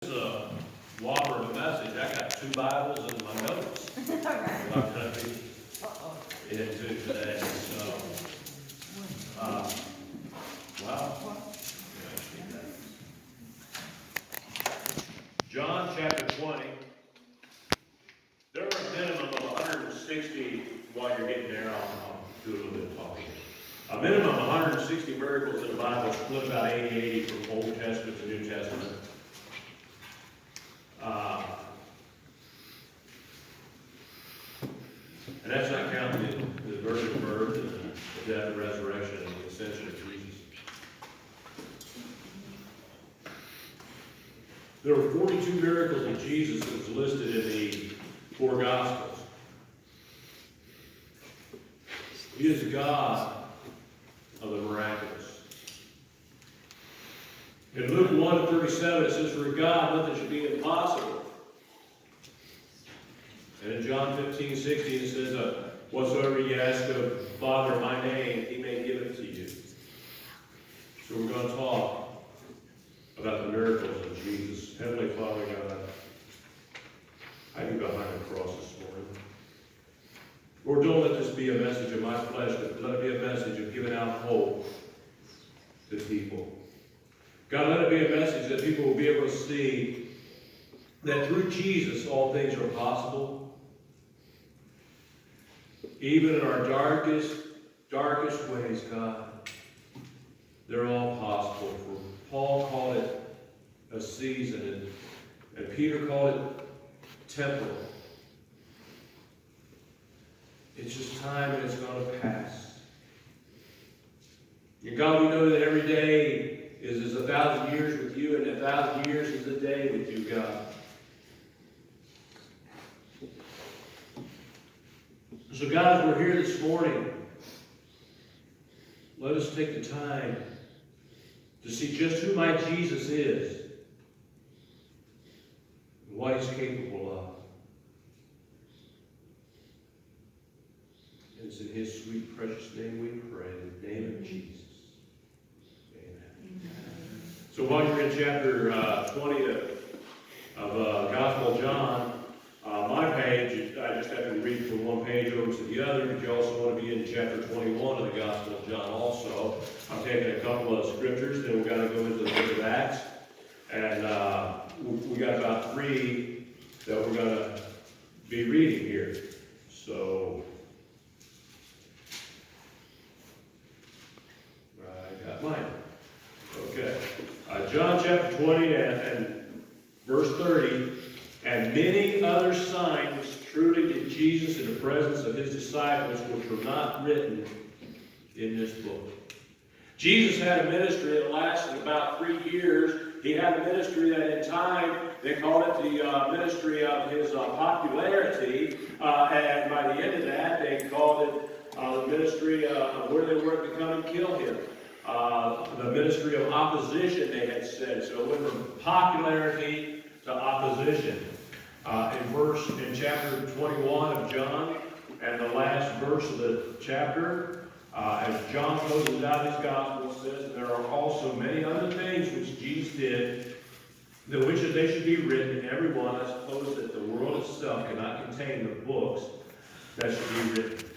Whopper of a message. I got 2 Bibles and my notes. I'm going to be into today. So, wow. John chapter 20. There are a minimum of 160, while you're getting there, I'll do a little bit of talking. A minimum of 160 miracles in the Bible, split about 80-80 from Old Testament to New Testament. And that's not counting the virgin birth, and the death and resurrection, and the ascension of Jesus. There were 42 miracles of Jesus that was listed in the 4 Gospels. He is the God of the miraculous. In Luke 1:37, it says, "For God, nothing should be impossible." And in John 15:16, it says, "Whatsoever ye ask of Father in my name, he may give it to you." So we're going to talk about the miracles of Jesus. Heavenly Father God, I do behind the cross this morning. Lord, don't let this be a message of my flesh, but let it be a message of giving out hope to people. God, let it be a message that people will be able to see that through Jesus all things are possible. Even in our darkest ways, God, they're all possible. For Paul called it a season, and Peter called it temporal. It's just time and it's going to pass. And God, we know that every day is 1,000 years with you, and 1,000 years is a day with you, God. So God, as we're here this morning, let us take the time to see just who my Jesus is and what he's capable of. And it's in his sweet, precious name we pray, in the name of Jesus. Amen. So while you're in chapter 20 of Gospel of John, my page, I just have to read from one page over to the other, but you also want to be in chapter 21 of the Gospel of John also. I'm taking a couple of scriptures, then we've got to go into the book of Acts. And we got about 3 that we're going to be reading here. So, I got mine. Okay. John chapter 20 and verse 30. "And many other signs truly did Jesus in the presence of his disciples, which were not written in this book." Jesus had a ministry that lasted about 3 years. He had a ministry that in time, they called it the ministry of his popularity. And by the end of that, they called it the ministry of where they were to come and kill him. The ministry of opposition, they had said. So it went from popularity to opposition. In chapter 21 of John, and the last verse of the chapter, as John closes out his gospel, says, "There are also many other things which Jesus did, that which they should be written, every one, I suppose that the world itself cannot contain the books that should be written."